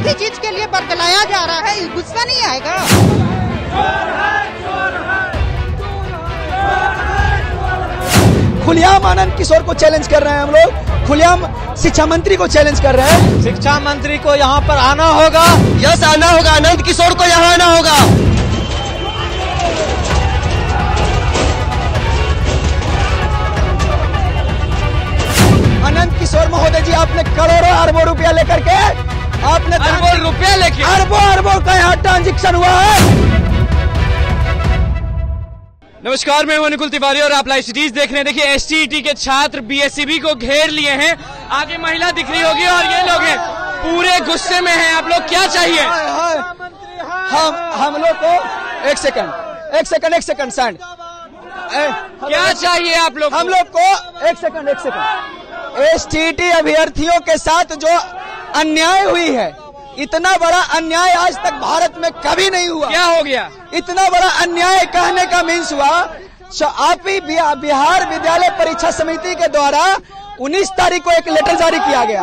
ही चीज के लिए बरगलाया जा रहा है, गुस्सा नहीं आएगा? खुलेआम आनंद किशोर को चैलेंज कर रहे हैं हम लोग, खुलेआम शिक्षा मंत्री को चैलेंज कर रहे हैं। शिक्षा मंत्री को यहाँ पर आना होगा, यस आना होगा, आनंद किशोर को यहाँ आना होगा। आनंद किशोर महोदय जी, आपने करोड़ों अरबों रुपया लेकर के, आपने अरबों रुपया लेके, अरबों का यहाँ ट्रांजेक्शन हुआ है। नमस्कार, मैं हूं अनुकुल तिवारी और आप लाइव सिटीज देख रहे हैं। देखिए एसटीईटी के छात्र बीएससीबी को घेर लिए हैं, आगे महिला दिख रही होगी और ये लोग हैं पूरे गुस्से में हैं। आप लोग क्या चाहिए? हम लोग को एक सेकंड सैंड, क्या चाहिए आप लोग? हम लोग को एक सेकंड एसटीईटी अभ्यर्थियों के साथ जो अन्याय हुई है, इतना बड़ा अन्याय आज तक भारत में कभी नहीं हुआ। क्या हो गया? इतना बड़ा अन्याय कहने का मीन्स हुआ, आप ही बिहार विद्यालय परीक्षा समिति के द्वारा 19 तारीख को एक लेटर जारी किया गया,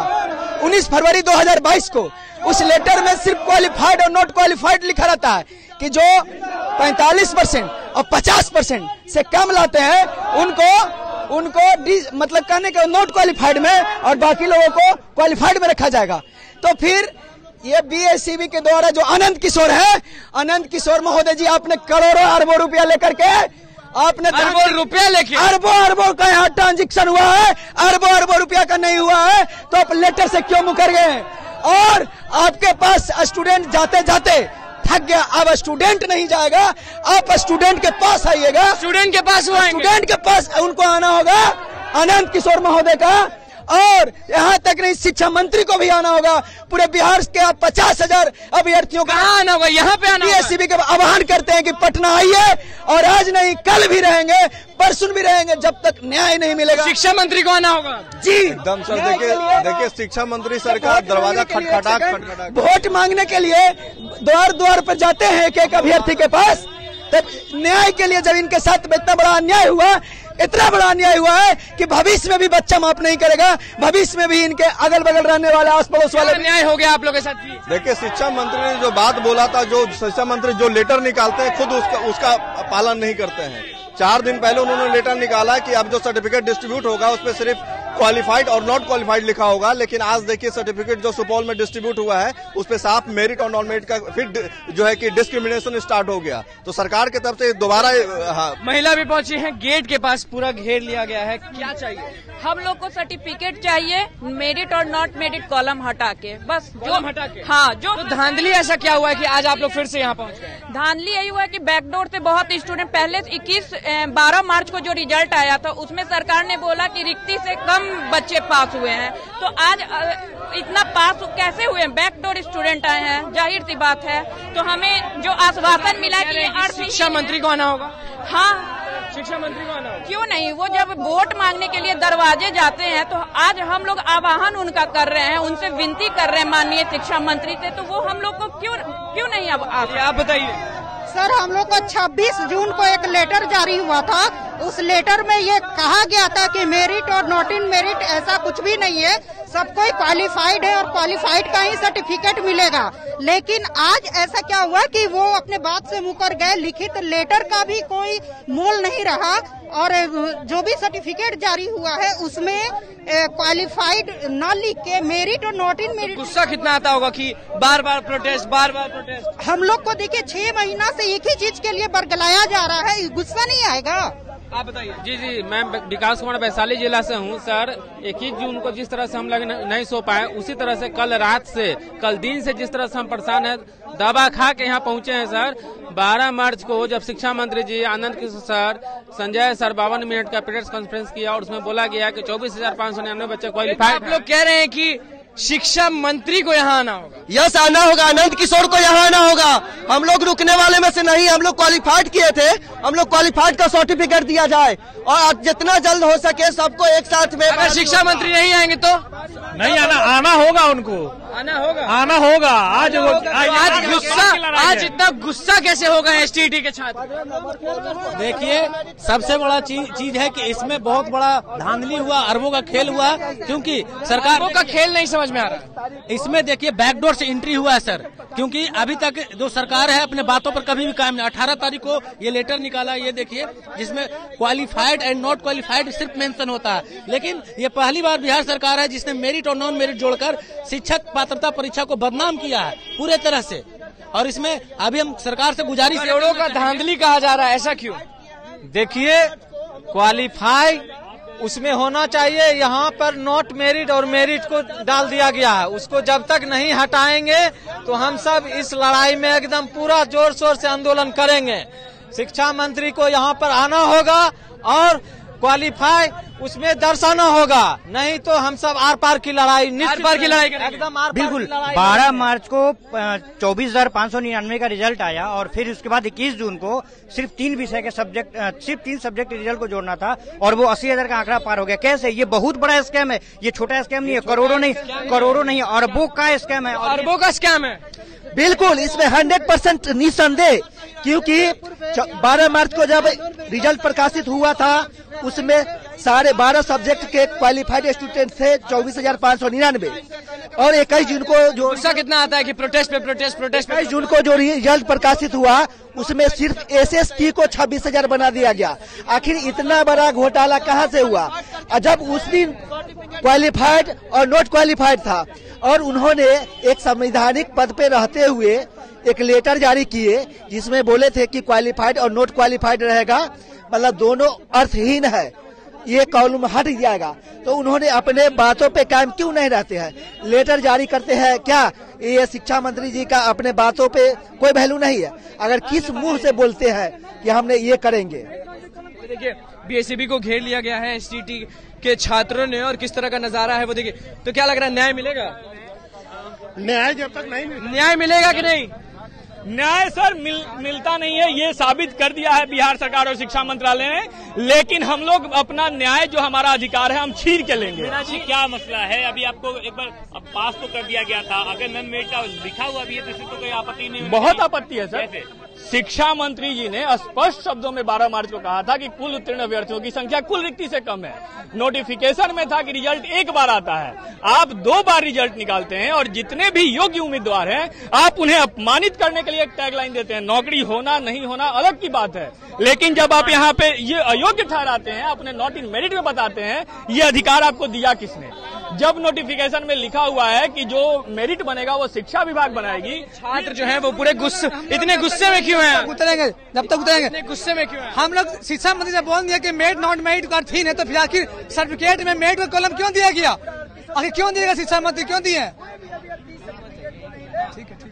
19 फरवरी 2022 को। उस लेटर में सिर्फ क्वालिफाइड और नॉट क्वालिफाइड लिखा रहता है कि जो 45% और 50% से कम लाते हैं उनको मतलब कहने का नॉट क्वालिफाइड में और बाकी लोगों को क्वालिफाइड में रखा जाएगा। तो फिर ये बीएससीबी के द्वारा जो आनंद किशोर है, आनंद किशोर महोदय जी, आपने करोड़ों अरबों रुपया लेकर के, आपने अरबों रुपया लेके, अरबों का यहाँ ट्रांजेक्शन हुआ है, अरबों रुपया का नहीं हुआ है, तो आप लेटर से क्यों मुकर गए? और आपके पास स्टूडेंट जाते जाते थक गया, अब स्टूडेंट नहीं जाएगा, आप स्टूडेंट के पास आइएगा, स्टूडेंट के पास उनको आना होगा, आनंद किशोर महोदय का। और यहाँ तक नहीं, शिक्षा मंत्री को भी आना होगा। पूरे बिहार के आप 50,000 अभ्यर्थियों का आना होगा, यहाँ पे आना होगा। बीएससीबी के आह्वान करते हैं कि पटना आइए, और आज नहीं कल भी रहेंगे, परसों भी रहेंगे, जब तक न्याय नहीं मिलेगा। शिक्षा मंत्री को आना होगा जी, एकदम सर। देखिए शिक्षा मंत्री सरकार दरवाजा खटखटा वोट मांगने के लिए द्वार पर जाते हैं एक अभ्यर्थी के पास। तब न्याय के लिए जब इनके साथ इतना बड़ा अन्याय हुआ है कि भविष्य में भी बच्चा माफ नहीं करेगा, भविष्य में भी इनके अगल बगल रहने वाले आस पड़ोस वाले अन्याय हो गया आप लोगों के साथ। देखिए शिक्षा मंत्री ने जो बात बोला था, जो शिक्षा मंत्री जो लेटर निकालते हैं खुद उसका पालन नहीं करते हैं। 4 दिन पहले उन्होंने लेटर निकाला कि अब जो सर्टिफिकेट डिस्ट्रीब्यूट होगा उसमें सिर्फ क्वालिफाइड और नॉट क्वालिफाइड लिखा होगा, लेकिन आज देखिए सर्टिफिकेट जो सुपौल में डिस्ट्रीब्यूट हुआ है उस पे साफ मेरिट और नॉन मेरिट का फिर जो है कि डिस्क्रिमिनेशन स्टार्ट हो गया। तो सरकार की तरफ से दोबारा महिला भी पहुंची है, गेट के पास पूरा घेर लिया गया है। क्या चाहिए? हम लोग को सर्टिफिकेट चाहिए, मेरिट और नॉट मेरिट कॉलम हटा के, बस कॉलम हटा के। हाँ, जो तो धांधली ऐसा क्या हुआ है कि आज आप लोग फिर से यहाँ पहुँच गए? धांधली यही हुआ कि बैकडोर से बहुत स्टूडेंट, पहले 12 मार्च को जो रिजल्ट आया था उसमें सरकार ने बोला कि रिक्ति से कम बच्चे पास हुए हैं, तो आज इतना पास कैसे हुए हैं? बैकडोर स्टूडेंट आए हैं, जाहिर सी बात है। तो हमें जो आश्वासन मिला कि शिक्षा मंत्री को आना होगा। हाँ, शिक्षा मंत्री को आना होगा। क्यों नहीं? वो जब वोट मांगने के लिए दरवाजे जाते हैं तो आज हम लोग आह्वान उनका कर रहे हैं, उनसे विनती कर रहे हैं माननीय शिक्षा मंत्री से, तो वो हम लोग को क्यों नहीं अब आप बताइए। सर, हम लोग को 26 जून को एक लेटर जारी हुआ था, उस लेटर में ये कहा गया था कि मेरिट और नॉट इन मेरिट ऐसा कुछ भी नहीं है, सब कोई क्वालिफाइड है और क्वालिफाइड का ही सर्टिफिकेट मिलेगा। लेकिन आज ऐसा क्या हुआ कि वो अपने बात से मुकर गए, लिखित लेटर का भी कोई मोल नहीं रहा, और जो भी सर्टिफिकेट जारी हुआ है उसमें क्वालिफाइड न लिख के मेरिट और नॉट इन मेरिट। गुस्सा कितना आता होगा कि बार बार प्रोटेस्ट। हम लोग को देखिए 6 महीना से एक ही चीज के लिए बरगलाया जा रहा है, गुस्सा नहीं आएगा? आप बताइए। जी, मैं विकास कुमार वैशाली जिला से हूँ। सर, 21 जून को जिस तरह से हम लोग नहीं सो पाए, उसी तरह से कल दिन से जिस तरह से हम परेशान है, दवा खा के यहाँ पहुँचे हैं सर। 12 मार्च को जब शिक्षा मंत्री जी Anand Kishore sir, Sanjay sir 52 minute का प्रेस कॉन्फ्रेंस किया और उसमें बोला गया कि 24,599 बच्चे क्वालिफाइड। आप लोग कह रहे हैं कि शिक्षा मंत्री को यहाँ आना होगा। यस आना होगा, आनंद किशोर को यहाँ आना होगा। हम लोग रुकने वाले में से नहीं, हम लोग क्वालिफाइड किए थे, हम लोग क्वालिफाइड का सर्टिफिकेट दिया जाए और जितना जल्द हो सके सबको एक साथ में। अगर शिक्षा मंत्री नहीं आएंगे तो नहीं आना होगा, उनको आना होगा। आज इतना गुस्सा कैसे होगा एसटीईटी के छात्र? देखिए, सबसे बड़ा चीज है कि इसमें बहुत बड़ा धांधली हुआ, अरबों का खेल हुआ, क्योंकि सरकार का खेल नहीं समझ में आ रहा। इसमें देखिए बैकडोर से एंट्री हुआ है सर, क्योंकि अभी तक जो सरकार है अपने बातों पर कभी भी कायम नहीं। 18 तारीख को ये लेटर निकाला, ये देखिए, जिसमें क्वालिफाइड एंड नॉट क्वालिफाइड सिर्फ मेंशन होता है। लेकिन ये पहली बार बिहार सरकार है जिसने मेरिट और नॉन मेरिट जोड़कर शिक्षक पात्रता परीक्षा को बदनाम किया है पूरे तरह से। और इसमें अभी हम सरकार से गुजारिश, करोड़ों का धांधली कहा जा रहा है, ऐसा क्यों? देखिए, क्वालिफाई उसमें होना चाहिए, यहाँ पर नॉट मेरिट और मेरिट को डाल दिया गया है। उसको जब तक नहीं हटाएंगे तो हम सब इस लड़ाई में एकदम पूरा जोर शोर से आंदोलन करेंगे। शिक्षा मंत्री को यहाँ पर आना होगा और क्वालिफाई उसमें दर्शाना होगा, नहीं तो हम सब आर पार की लड़ाई एकदम आर पार बिल्कुल। 12 मार्च को 24,599 का रिजल्ट आया और फिर उसके बाद 21 जून को सिर्फ 3 विषय के सब्जेक्ट, सिर्फ 3 सब्जेक्ट रिजल्ट को जोड़ना था और वो 80,000 का आंकड़ा पार हो गया। कैसे? ये बहुत बड़ा स्कैम है, ये छोटा स्कैम नहीं है, करोड़ों नहीं, अरबों का स्कैम है। अरबों का स्कैम है बिल्कुल। इसमें 100% निसंदेह, क्योंकि 12 मार्च को जब रिजल्ट प्रकाशित हुआ था उसमें 12.5 सब्जेक्ट के क्वालिफाइड स्टूडेंट थे 24,599 और 21 जून को जो गुस्सा कितना आता है कि प्रोटेस्ट 21 जून को जो रिजल्ट प्रकाशित हुआ उसमें सिर्फ एसएसटी को 26,000 बना दिया गया। आखिर इतना बड़ा घोटाला कहां से हुआ? जब उस दिन क्वालिफाइड और नॉट क्वालिफाइड था और उन्होंने एक संवैधानिक पद पे रहते हुए एक लेटर जारी किए जिसमें बोले थे कि क्वालिफाइड और नॉट क्वालिफाइड रहेगा, मतलब दोनों अर्थहीन है, ये कॉलम हट जाएगा। तो उन्होंने अपने बातों पे कायम क्यों नहीं रहते हैं? लेटर जारी करते हैं क्या? ये शिक्षा मंत्री जी का अपने बातों पे कोई वैल्यू नहीं है। अगर किस मुंह से बोलते हैं कि हमने ये करेंगे। देखिए, बीएससीबी को घेर लिया गया है एसटीईटी के छात्रों ने और किस तरह का नजारा है वो देखिए। तो क्या लग रहा है, न्याय मिलेगा? न्याय जब तक नहीं न्याय मिलेगा कि नहीं? न्याय सर मिलता नहीं है, ये साबित कर दिया है बिहार सरकार और शिक्षा मंत्रालय ने। लेकिन हम लोग अपना न्याय, जो हमारा अधिकार है, हम छीन के लेंगे। मीना जी, क्या मसला है? अभी आपको एक बार पास तो कर दिया गया था, अगर नॉन मेरिट का लिखा हुआ भी है तो इससे तो कोई आपत्ति नहीं? बहुत आपत्ति है सर। शिक्षा मंत्री जी ने स्पष्ट शब्दों में 12 मार्च को कहा था कि कुल उत्तीर्ण अभ्यर्थियों की संख्या कुल रिक्ति से कम है। नोटिफिकेशन में था कि रिजल्ट एक बार आता है, आप 2 बार रिजल्ट निकालते हैं और जितने भी योग्य उम्मीदवार हैं आप उन्हें अपमानित करने के लिए एक टैगलाइन देते हैं। नौकरी होना नहीं होना अलग की बात है, लेकिन जब आप यहाँ पे ये अयोग्य ठहराते हैं, अपने नॉट इन मेरिट में बताते हैं, ये अधिकार आपको दिया किसने? जब नोटिफिकेशन में लिखा हुआ है कि जो मेरिट बनेगा वो शिक्षा विभाग बनाएगी। छात्र जो है वो पूरे इतने गुस्से में क्यों है? उतरेंगे जब तक उतरेंगे। इतने गुस्से में क्यों है? हम लोग शिक्षा मंत्री ने बोल दिया कि मेरिट नॉट मेरिट का अर्थ ही नहीं, तो फिर आखिर सर्टिफिकेट में मेरिट का कॉलम क्यों दिया गया? आखिर क्यों दिएगा? शिक्षा मंत्री क्यों दिए?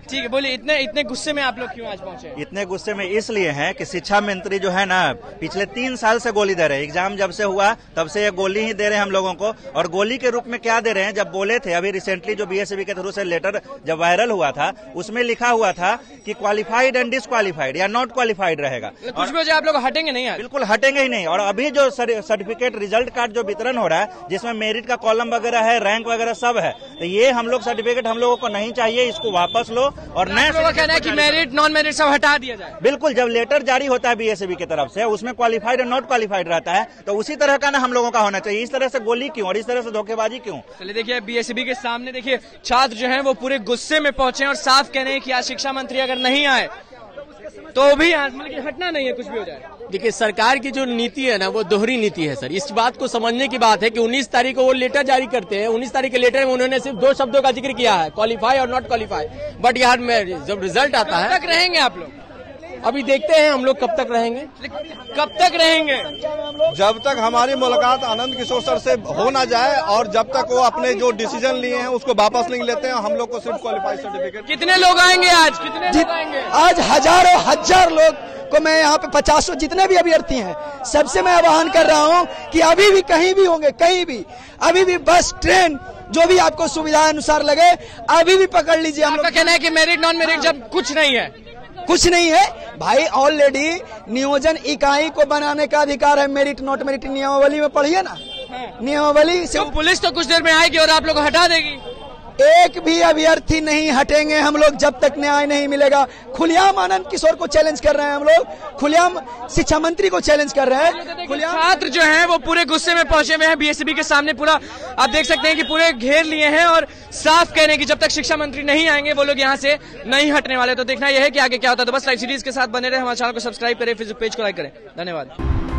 ठीक है, बोलिए, इतने गुस्से में आप लोग क्यों आज पहुंचे? इतने गुस्से में इसलिए हैं कि शिक्षा मंत्री जो है ना, पिछले 3 साल से गोली दे रहे हैं। एग्जाम जब से हुआ तब से ये गोली ही दे रहे हैं हम लोगों को। और गोली के रूप में क्या दे रहे हैं? जब बोले थे अभी रिसेंटली जो बीएससीबी के थ्रू से लेटर जब वायरल हुआ था उसमें लिखा हुआ था कि क्वालिफाइड एंड डिसक्वालिफाइड या नॉट क्वालिफाइड रहेगा। कुछ भी आप लोग हटेंगे नहीं? बिल्कुल हटेंगे ही नहीं। और अभी जो सर्टिफिकेट रिजल्ट कार्ड जो वितरण हो रहा है जिसमें मेरिट का कॉलम वगैरह है, रैंक वगैरह सब है, तो ये हम लोग सर्टिफिकेट हम लोगों को नहीं चाहिए, इसको वापस लो और नए कहना है कि मेरिट नॉन मेरिट सब हटा दिया जाए। बिल्कुल, जब लेटर जारी होता है बीएससीबी की तरफ से उसमें क्वालिफाइड और नॉट क्वालिफाइड रहता है, तो उसी तरह का ना हम लोगों का होना चाहिए। इस तरह से गोली क्यों और इस तरह से धोखेबाजी क्यों? चलिए देखिए, बीएससीबी के सामने देखिए छात्र जो हैं वो पूरे गुस्से में पहुंचे और साफ कह रहे हैं कि आज शिक्षा मंत्री अगर नहीं आए तो भी मतलब हटना नहीं है, कुछ भी हो जाए। देखिए, सरकार की जो नीति है ना वो दोहरी नीति है सर। इस बात को समझने की बात है कि 19 तारीख को वो लेटर जारी करते हैं। 19 तारीख के लेटर में उन्होंने सिर्फ 2 शब्दों का जिक्र किया है, क्वालिफाई और नॉट क्वालिफाई। बट यार जब रिजल्ट आता है, कब तक रहेंगे आप लोग? अभी देखते हैं हम लोग कब तक रहेंगे। कब तक रहेंगे? जब तक हमारी मुलाकात आनंद किशोर सर से हो ना जाए और जब तक वो अपने जो डिसीजन लिए हैं उसको वापस नहीं लेते हैं। हम लोग को सिर्फ क्वालिफाइड सर्टिफिकेट। कितने लोग आएंगे आज? कितने लोग आएंगे आज? हजारों हजार लोग को मैं यहाँ पे 50 जितने भी अभ्यर्थी हैं सबसे मैं आह्वान कर रहा हूँ कि अभी भी कहीं भी होंगे, कहीं भी, अभी भी बस ट्रेन जो भी आपको सुविधा अनुसार लगे अभी भी पकड़ लीजिए। आपका कहना है कि मेरिट नॉन मेरिट जब कुछ नहीं है, कुछ नहीं है भाई। ऑलरेडी नियोजन इकाई को बनाने का अधिकार है। मेरिट नॉट मेरिट नियमावली में पढ़िए ना, नियमावली से तो पुलिस तो कुछ देर में आएगी और आप लोग को हटा देगी। एक भी अभ्यर्थी नहीं हटेंगे हम लोग जब तक न्याय नहीं मिलेगा। खुलेआम आनंद किशोर को चैलेंज कर रहे हैं हम लोग, खुलेआम शिक्षा मंत्री को चैलेंज कर रहे हैं। छात्र जो हैं वो पूरे गुस्से में पहुंचे हुए हैं बीएससीबी के सामने, पूरा आप देख सकते हैं कि पूरे घेर लिए हैं और साफ कह रहे हैं कि जब तक शिक्षा मंत्री नहीं आएंगे वो लोग यहाँ से नहीं हटने वाले। तो देखना यह है कि आगे क्या होता है। तो बस लाइव सीरीज के साथ बने रहे, हमारे चैनल को सब्सक्राइब करें, फेसबुक पेज को लाइक करें। धन्यवाद।